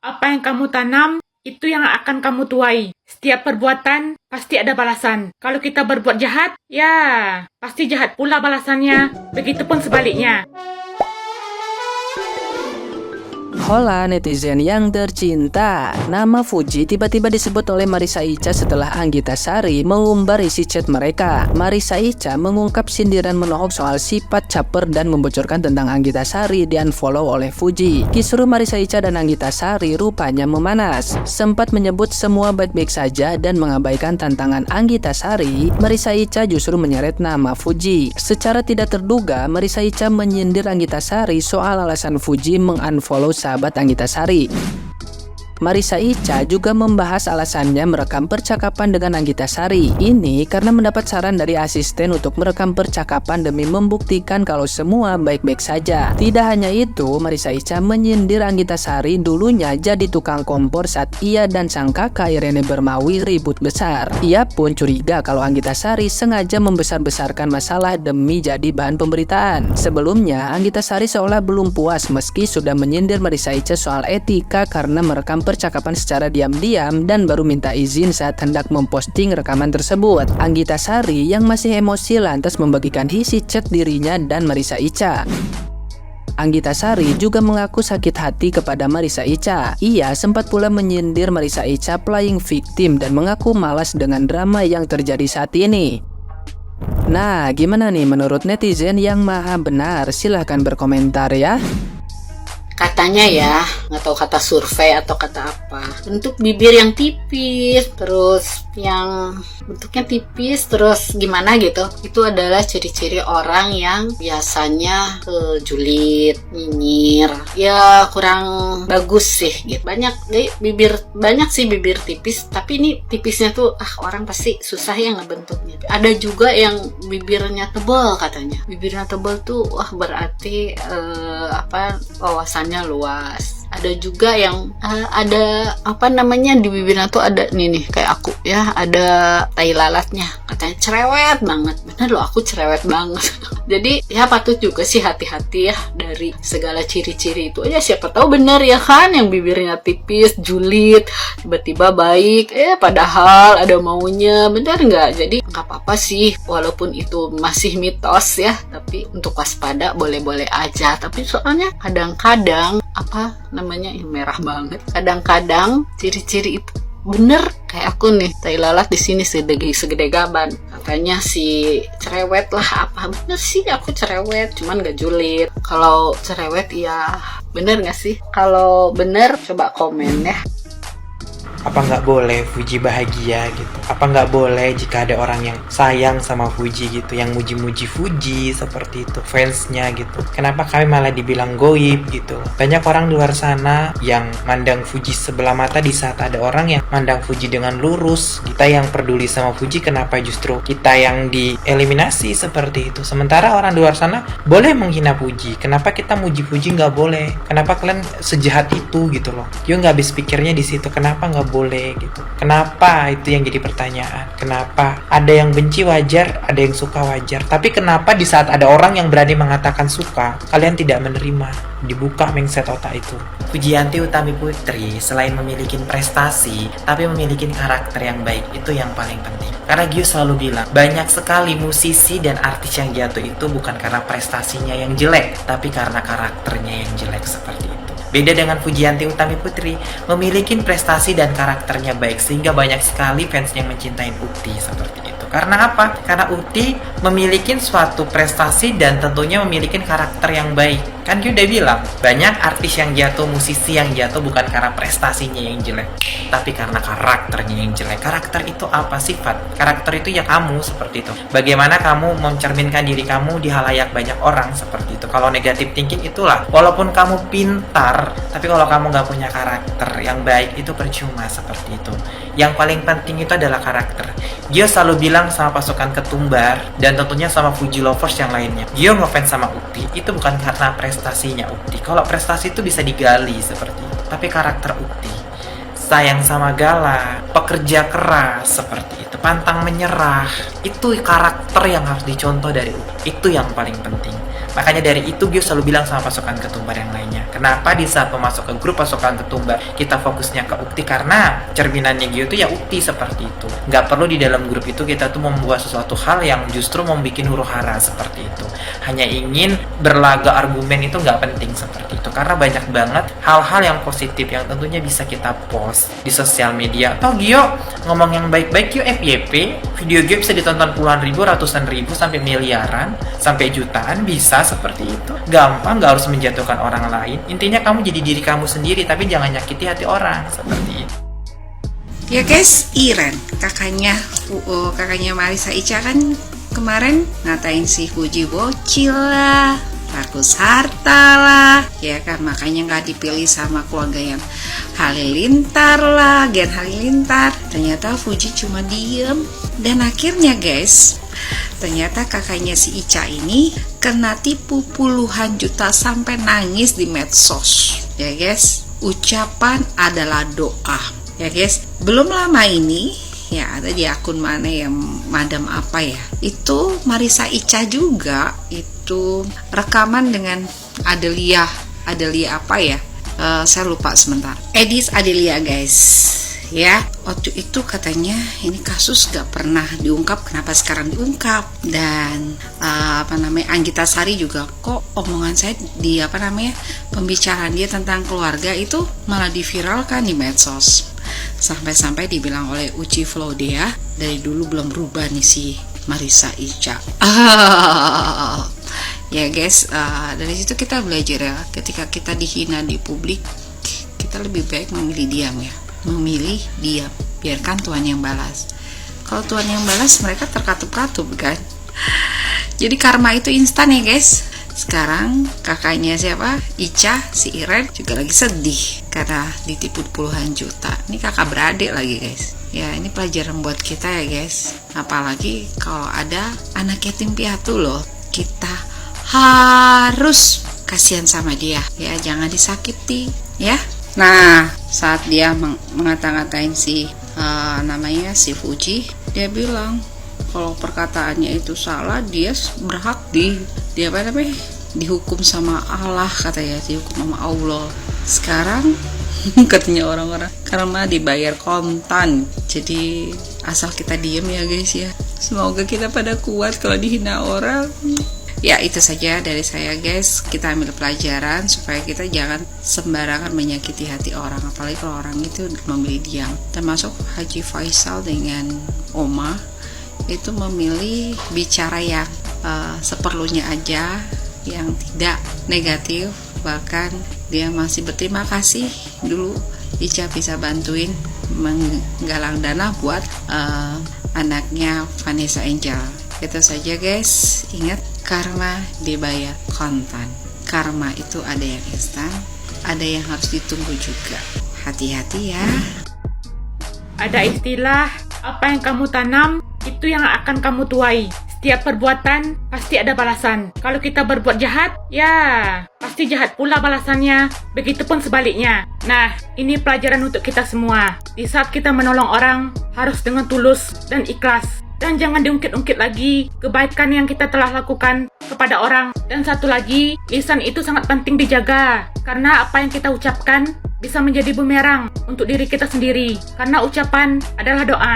Apa yang kamu tanam, itu yang akan kamu tuai. Setiap perbuatan pasti ada balasan. Kalau kita berbuat jahat, ya pasti jahat pula balasannya. Begitupun sebaliknya. Hola netizen yang tercinta, nama Fuji tiba-tiba disebut oleh Marissa Icha setelah Anggita Sari mengumbar isi chat mereka. Marissa Icha mengungkap sindiran menohok soal sifat caper dan membocorkan tentang Anggita Sari di-unfollow oleh Fuji. Kisruh Marissa Icha dan Anggita Sari rupanya memanas. Sempat menyebut semua baik-baik saja dan mengabaikan tantangan Anggita Sari, Marissa Icha justru menyeret nama Fuji. Secara tidak terduga, Marissa Icha menyindir Anggita Sari soal alasan Fuji meng-unfollow sahabat Anggita Sari. Marissa Icha juga membahas alasannya merekam percakapan dengan Anggita Sari. Ini karena mendapat saran dari asisten untuk merekam percakapan demi membuktikan kalau semua baik-baik saja. Tidak hanya itu, Marissa Icha menyindir Anggita Sari dulunya jadi tukang kompor saat ia dan sang kakak Irene Bermawi ribut besar. Ia pun curiga kalau Anggita Sari sengaja membesar-besarkan masalah demi jadi bahan pemberitaan. Sebelumnya, Anggita Sari seolah belum puas meski sudah menyindir Marissa Icha soal etika karena merekam percakapan secara diam-diam dan baru minta izin saat hendak memposting rekaman tersebut. Anggita Sari yang masih emosi lantas membagikan isi chat dirinya dan Marissa Icha. Anggita Sari juga mengaku sakit hati kepada Marissa Icha. Ia sempat pula menyindir Marissa Icha playing victim dan mengaku malas dengan drama yang terjadi saat ini. Nah, gimana nih menurut netizen yang maha benar? Silahkan berkomentar ya. Katanya ya, nggak tahu kata survei atau kata apa, bentuk bibir yang tipis, terus yang bentuknya tipis, terus gimana gitu, itu adalah ciri-ciri orang yang biasanya julid, nyinyir, ya kurang bagus sih gitu. Banyak sih bibir tipis, tapi ini tipisnya tuh orang pasti susah ya ngebentuknya. Ada juga yang bibirnya tebal katanya. Bibirnya tebal tuh berarti wawasannya luas. Ada juga yang ada di bibirnya tuh ada nih kayak aku ya, ada tai lalatnya, katanya cerewet banget. Bener loh, aku cerewet banget. Jadi ya patut juga sih hati-hati ya dari segala ciri-ciri itu aja. Siapa tahu bener ya kan, yang bibirnya tipis, julid, tiba-tiba baik, padahal ada maunya, bener nggak? Jadi nggak apa-apa sih, walaupun itu masih mitos ya, tapi untuk waspada boleh-boleh aja. Tapi soalnya kadang-kadang merah banget. Kadang-kadang ciri-ciri itu bener kayak aku nih, tai lalat di sini segede gaban. Katanya si cerewet lah, apa bener sih aku cerewet, cuman gak julid. Kalau cerewet ya bener gak sih? Kalau bener coba komen ya. Apa nggak boleh Fuji bahagia gitu? Apa nggak boleh jika ada orang yang sayang sama Fuji gitu, yang muji-muji Fuji seperti itu, fansnya gitu? Kenapa kami malah dibilang goib gitu? Banyak orang di luar sana yang mandang Fuji sebelah mata di saat ada orang yang mandang Fuji dengan lurus. Kita yang peduli sama Fuji, kenapa justru kita yang dieliminasi seperti itu? Sementara orang di luar sana boleh menghina Fuji, kenapa kita muji Fuji nggak boleh? Kenapa kalian sejahat itu gitu loh? Yo nggak habis pikirnya di situ, kenapa nggak boleh gitu? Kenapa? Itu yang jadi pertanyaan. Kenapa? Ada yang benci wajar, ada yang suka wajar. Tapi kenapa di saat ada orang yang berani mengatakan suka, kalian tidak menerima? Dibuka mindset otak itu. Fujianti Utami Putri selain memiliki prestasi, tapi memiliki karakter yang baik. Itu yang paling penting. Karena Gyu selalu bilang, banyak sekali musisi dan artis yang jatuh itu bukan karena prestasinya yang jelek, tapi karena karakternya yang jelek seperti itu. Beda dengan Fujianti Utami Putri, memiliki prestasi dan karakternya baik sehingga banyak sekali fans yang mencintai Ukti seperti itu. Karena apa? Karena Ukti memiliki suatu prestasi dan tentunya memiliki karakter yang baik. Kan dia udah bilang, banyak artis yang jatuh, musisi yang jatuh bukan karena prestasinya yang jelek, tapi karena karakternya yang jelek. Karakter itu apa? Sifat. Karakter itu ya kamu seperti itu. Bagaimana kamu mencerminkan diri kamu di halayak banyak orang seperti itu. Kalau negative thinking itulah, walaupun kamu pintar, tapi kalau kamu nggak punya karakter yang baik, itu percuma seperti itu. Yang paling penting itu adalah karakter. Gio selalu bilang sama pasukan ketumbar, dan tentunya sama Fuji lovers yang lainnya, Gio ngefans sama Ukti, itu bukan karena prestasinya Ukti. Kalau prestasi itu bisa digali seperti itu, tapi karakter Ukti, sayang sama Gala, pekerja keras seperti itu, pantang menyerah, itu karakter yang harus dicontoh dari Ukti. Itu yang paling penting. Makanya dari itu Gio selalu bilang sama pasukan ketumbar yang lainnya, kenapa di saat memasuk ke grup pasukan ketumbar kita fokusnya ke ukti, karena cerminannya Gio tuh ya ukti seperti itu. Nggak perlu di dalam grup itu kita tuh membuat sesuatu hal yang justru membuat huru hara seperti itu. Hanya ingin berlaga argumen itu nggak penting seperti itu, karena banyak banget hal-hal yang positif yang tentunya bisa kita post di sosial media. Atau Gio ngomong yang baik-baik, Gio FYP, video Gio bisa ditonton puluhan ribu, ratusan ribu, sampai miliaran, sampai jutaan, bisa seperti itu. Gampang, nggak harus menjatuhkan orang lain. Intinya kamu jadi diri kamu sendiri, tapi jangan nyakiti hati orang seperti itu. Ya guys, Iren, kakaknya Marisa Ica kan kemarin ngatain si Fuji bocil lah, rakus harta lah, ya kan, makanya nggak dipilih sama keluarga yang halilintar lah, Gen Halilintar. Ternyata Fuji cuma diem, dan akhirnya guys, ternyata kakaknya si Ica ini kena tipu puluhan juta sampai nangis di medsos. Ya guys, ucapan adalah doa. Ya guys, belum lama ini ya ada di akun mana yang madam apa ya, itu Marisa Ica juga itu rekaman dengan Adelia apa ya, saya lupa sebentar, Edis Adelia guys. Ya, waktu itu katanya ini kasus gak pernah diungkap, kenapa sekarang diungkap? Dan Anggita Sari juga, kok omongan saya di pembicaraan dia tentang keluarga itu malah diviralkan di medsos. Sampai-sampai dibilang oleh Uci Flodea, dari dulu belum berubah nih si Marisa Ica. Ya guys, dari situ kita belajar ya, ketika kita dihina di publik, kita lebih baik memilih diam ya. Memilih diam, biarkan Tuhan yang balas. Kalau Tuhan yang balas, mereka terkatup-katup kan. Jadi karma itu instan ya guys. Sekarang kakaknya siapa, Ica, si Iren juga lagi sedih karena ditipu puluhan juta. Ini kakak beradik lagi guys. Ya, ini pelajaran buat kita ya guys. Apalagi kalau ada anak yatim piatu loh, kita harus kasihan sama dia ya, jangan disakiti ya. Nah, saat dia mengata-ngatain si Fuji, dia bilang kalau perkataannya itu salah, dia berhak dihukum sama Allah, katanya, dihukum sama Allah. Sekarang katanya orang-orang karena dibayar kontan, jadi asal kita diem ya guys ya. Semoga kita pada kuat kalau dihina orang. Ya, itu saja dari saya guys. Kita ambil pelajaran supaya kita jangan sembarangan menyakiti hati orang, apalagi kalau orang itu memilih diam. Termasuk Haji Faisal dengan Oma itu memilih bicara yang seperlunya aja, yang tidak negatif. Bahkan dia masih berterima kasih dulu Ica bisa bantuin menggalang dana buat anaknya Vanessa Angel. Itu saja guys. Ingat, karma dibayar kontan. Karma itu ada yang instan, ada yang harus ditunggu juga. Hati-hati ya. Ada istilah, apa yang kamu tanam, itu yang akan kamu tuai. Setiap perbuatan pasti ada balasan. Kalau kita berbuat jahat, ya pasti jahat pula balasannya. Begitupun sebaliknya. Nah, ini pelajaran untuk kita semua. Di saat kita menolong orang, harus dengan tulus dan ikhlas. Dan jangan diungkit-ungkit lagi kebaikan yang kita telah lakukan kepada orang. Dan satu lagi, lisan itu sangat penting dijaga. Karena apa yang kita ucapkan bisa menjadi bumerang untuk diri kita sendiri. Karena ucapan adalah doa.